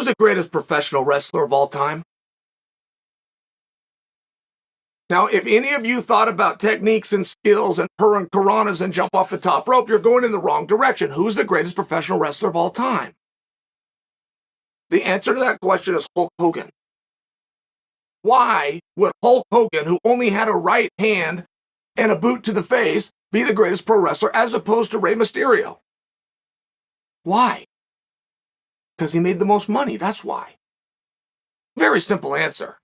the greatest professional wrestler of all time? Now, if any of you thought about techniques and skills and Karanas and jump off the top rope, you're going in the wrong direction. Who's the greatest professional wrestler of all time? The answer to that question is Hulk Hogan. Why would Hulk Hogan, who only had a right hand and a boot to the face, be the greatest pro wrestler as opposed to Rey Mysterio? Why? Because he made the most money, that's why. Very simple answer.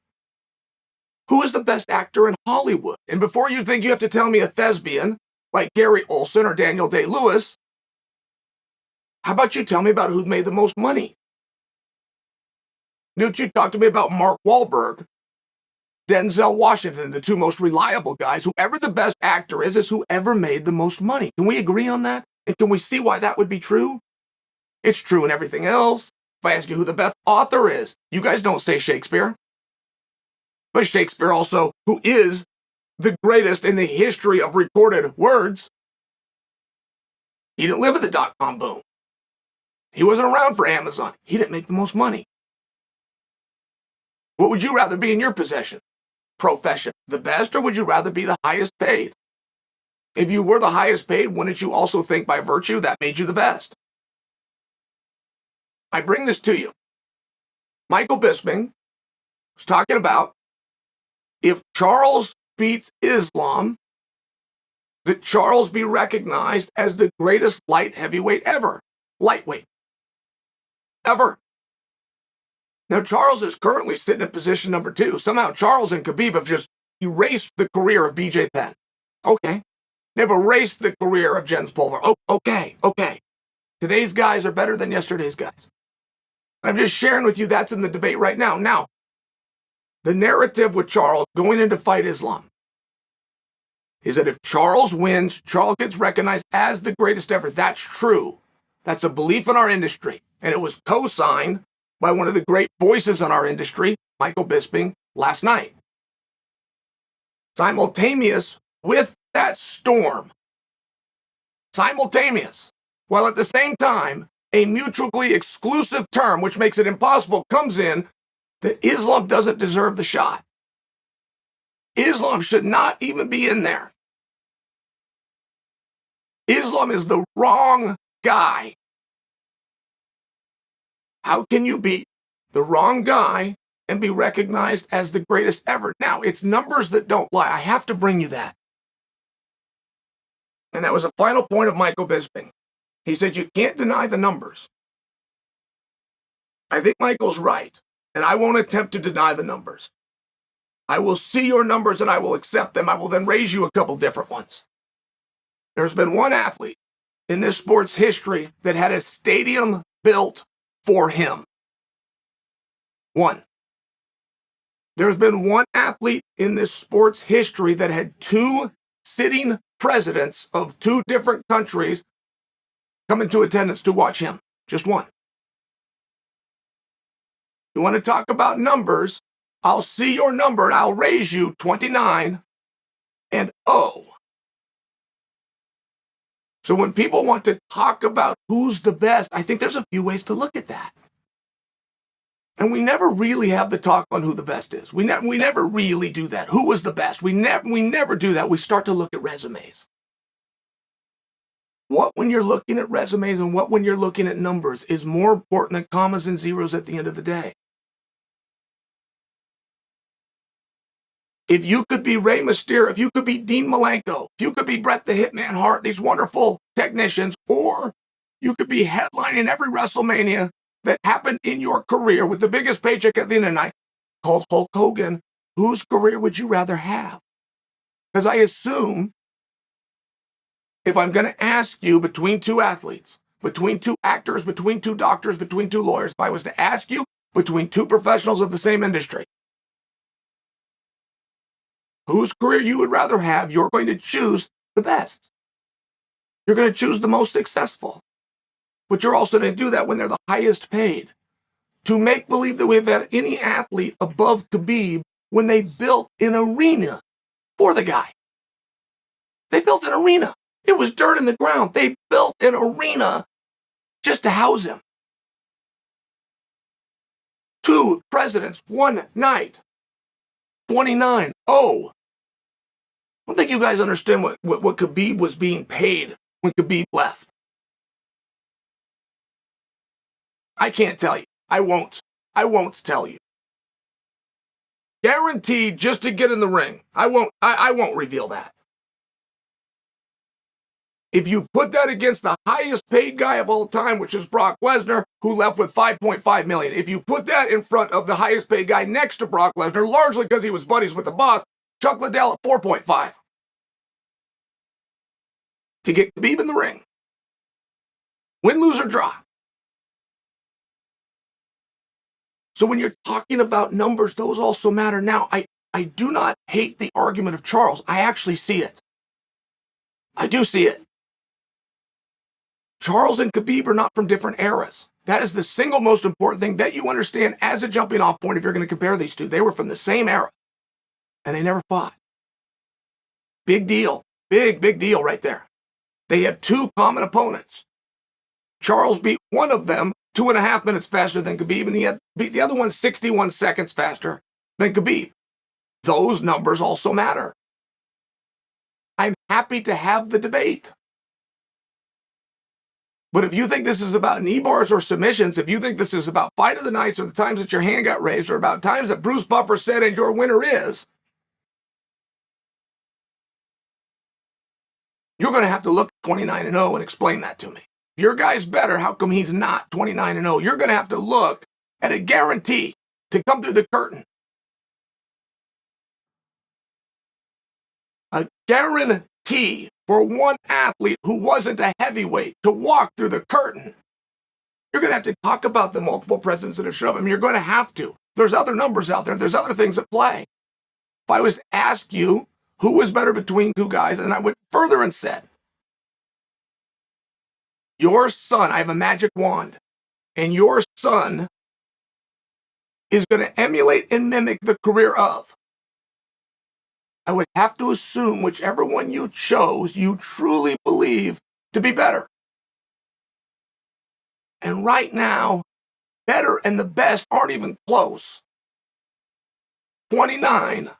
Who is the best actor in Hollywood? And before you think you have to tell me a thespian, like Gary Olson or Daniel Day-Lewis, how about you tell me about who made the most money? Don't you talk to me about Mark Wahlberg, Denzel Washington, the two most reliable guys. Whoever the best actor is whoever made the most money. Can we agree on that? And can we see why that would be true? It's true in everything else. If I ask you who the best author is, you guys don't say Shakespeare. But Shakespeare also, who is the greatest in the history of recorded words, he didn't live at the dot-com boom. He wasn't around for Amazon. He didn't make the most money. What would you rather be in your profession? The best, or would you rather be the highest paid? If you were the highest paid, wouldn't you also think by virtue that made you the best? I bring this to you. Michael Bisping was talking about if Charles beats Islam, that Charles be recognized as the greatest light heavyweight ever. Lightweight. Ever. Now, Charles is currently sitting in position number 2. Somehow Charles and Khabib have just erased the career of BJ Penn. Okay. They've erased the career of Jens Pulver. Oh, okay. Today's guys are better than yesterday's guys. I'm just sharing with you that's in the debate right now. Now, the narrative with Charles going in to fight Islam is that if Charles wins, Charles gets recognized as the greatest ever. That's true. That's a belief in our industry. And it was co-signed by one of the great voices in our industry, Michael Bisping, last night. Simultaneous with that storm. Simultaneous. While at the same time, a mutually exclusive term, which makes it impossible, comes in that Islam doesn't deserve the shot. Islam should not even be in there. Islam is the wrong guy. How can you beat the wrong guy and be recognized as the greatest ever? Now, it's numbers that don't lie. I have to bring you that. And that was a final point of Michael Bisping. He said you can't deny the numbers. I think Michael's right, and I won't attempt to deny the numbers. I will see your numbers and I will accept them. I will then raise you a couple different ones. There's been one athlete in this sport's history that had a stadium built for him. One. There's been one athlete in this sport's history that had 2 sitting presidents of 2 different countries come into attendance to watch him. Just one. You want to talk about numbers? I'll see your number and I'll raise you 29 and 0. So when people want to talk about who's the best, I think there's a few ways to look at that. And we never really have the talk on who the best is. We never really do that. Who was the best? We never do that. We start to look at resumes. What when you're looking at resumes and what when you're looking at numbers is more important than commas and zeros at the end of the day. If you could be Rey Mysterio, if you could be Dean Malenko, if you could be Bret the Hitman Hart, these wonderful technicians, or you could be headlining every WrestleMania that happened in your career with the biggest paycheck at the end of the night, called Hulk Hogan, whose career would you rather have? Because I assume if I'm going to ask you between 2 athletes, between 2 actors, between 2 doctors, between 2 lawyers, if I was to ask you between 2 professionals of the same industry, whose career you would rather have, you're going to choose the best. You're going to choose the most successful. But you're also going to do that when they're the highest paid. To make believe that we've had any athlete above Khabib when they built an arena for the guy. They built an arena. It was dirt in the ground. They built an arena just to house him. 2 presidents, 1 night. 29-0. I don't think you guys understand what Khabib was being paid when Khabib left. I can't tell you. I won't tell you. Guaranteed just to get in the ring. I won't reveal that. If you put that against the highest paid guy of all time, which is Brock Lesnar, who left with $5.5 million. If you put that in front of the highest paid guy next to Brock Lesnar, largely because he was buddies with the boss, Chuck Liddell at 4.5. To get Khabib in the ring. Win, lose, or draw. So when you're talking about numbers, those also matter. Now, I do not hate the argument of Charles. I actually see it. I do see it. Charles and Khabib are not from different eras. That is the single most important thing that you understand as a jumping off point if you're going to compare these two. They were from the same era, and they never fought. Big deal. Big deal right there. They have 2 common opponents. Charles beat one of them 2.5 minutes faster than Khabib, and he beat the other one 61 seconds faster than Khabib. Those numbers also matter. I'm happy to have the debate. But if you think this is about knee bars or submissions, if you think this is about fight of the nights or the times that your hand got raised or about times that Bruce Buffer said and your winner is, you're going to have to look at 29-0 and explain that to me. If your guy's better, how come he's not 29-0? You're going to have to look at a guarantee to come through the curtain. A guarantee for one athlete who wasn't a heavyweight to walk through the curtain. You're going to have to talk about the multiple presidents that have shown up. I mean, you're going to have to. There's other numbers out there. There's other things at play. If I was to ask you who was better between 2 guys, and I went further and said, your son, I have a magic wand, and your son is going to emulate and mimic the career of, I would have to assume whichever one you chose, you truly believe to be better. And right now, better and the best aren't even close. 29-0.